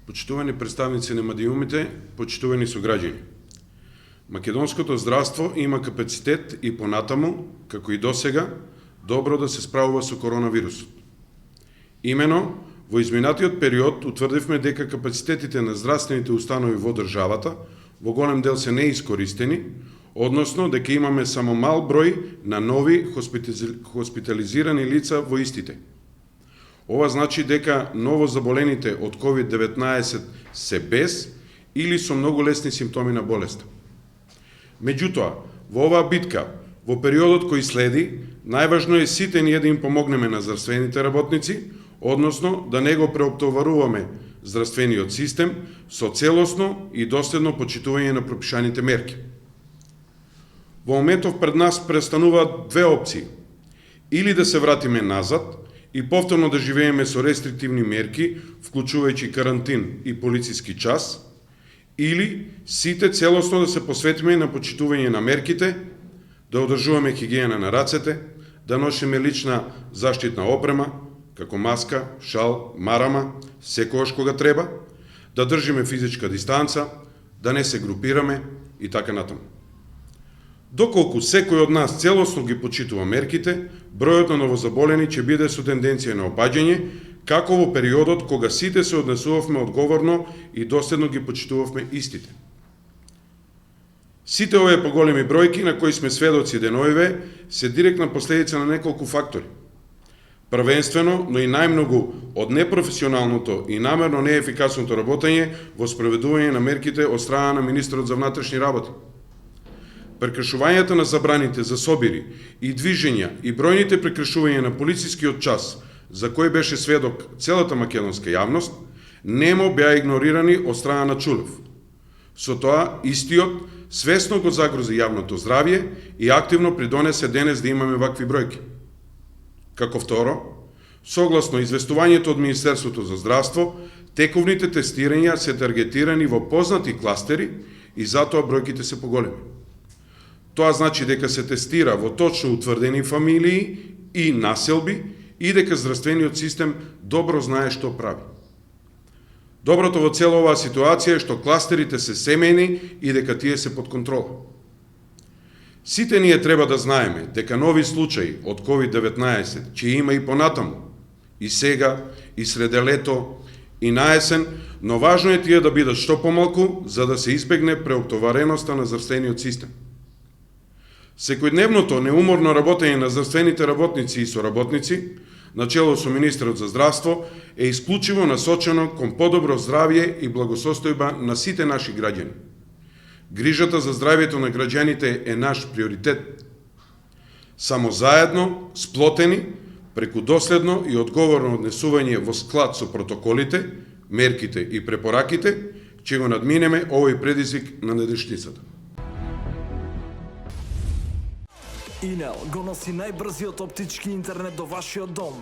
Почитувани представници на медиумите, почитувани сограѓани. Македонското здравство има капацитет и понатаму, како и досега, добро да се справува со коронавирусот. Имено, во изминатиот период утврдивме дека капацитетите на здравствените установи во државата во голем дел се неискористени, односно дека имаме само мал број на нови хоспитализирани лица во истите. Ова значи дека новозаболените од COVID-19 се без или со многу лесни симптоми на болеста. Меѓутоа, во оваа битка, во периодот кој следи, најважно е сите ние да им помогнеме на здравствените работници, односно да не го преоптоваруваме здравствениот систем со целосно и доследно почитување на пропишаните мерки. Во моментов пред нас престануваат две опции. Или да се вратиме назад и повторно да живееме со рестриктивни мерки, вклучувајќи карантин и полициски час, или сите целосно да се посветиме на почитување на мерките, да одржуваме хигиена на рацете, да носиме лична заштитна опрема, како маска, шал, марама, секогаш кога треба, да држиме физичка дистанца, да не се групираме и така натаму. Доколку секој од нас целосно ги почитува мерките, бројот на новозаболени ќе биде со тенденција на опаѓање, како во периодот кога сите се однесувавме одговорно и доследно ги почитувавме истите. Сите овие поголеми бројки на кои сме сведоци деновиве се директна последица на неколку фактори. Првенствено, но и најмногу од непрофесионалното и намерно неефикасното работење во спроведување на мерките од страна на министерот за внатрешни работи. Прекршувањата на забраните за собири и движења и бројните прекршувања на полицискиот час, за кој беше сведок целата македонска јавност, немо беа игнорирани од страна на Чулев. Со тоа, истиот свесно го загрози јавното здравје и активно придонесе денес да имаме вакви бројки. Како второ, согласно известувањето од Министерството за здравство, тековните тестирања се таргетирани во познати кластери и затоа бројките се поголеми. Тоа значи дека се тестира во точно утврдени фамилии и населби и дека здравствениот систем добро знае што прави. Доброто во цела оваа ситуација е што кластерите се семејни и дека тие се под контрола. Сите ние треба да знаеме дека нови случаи од COVID-19 ќе има и понатаму, и сега, и среде лето, и наесен, но важно е тие да бидат што помалку за да се избегне преоптовареноста на здравствениот систем. Секојдневното неуморно работење на здравствените работници и соработници, начело со министерот за здравство, е исклучиво насочено кон подобро здравје и благосостојба на сите наши граѓани. Грижата за здравјето на граѓаните е наш приоритет. Само заедно, сплотени, преку доследно и одговорно однесување во склад со протоколите, мерките и препораките, ќе го надминеме овој предизвик на недешницата. Инел го носи најбрзиот оптички интернет до вашиот дом.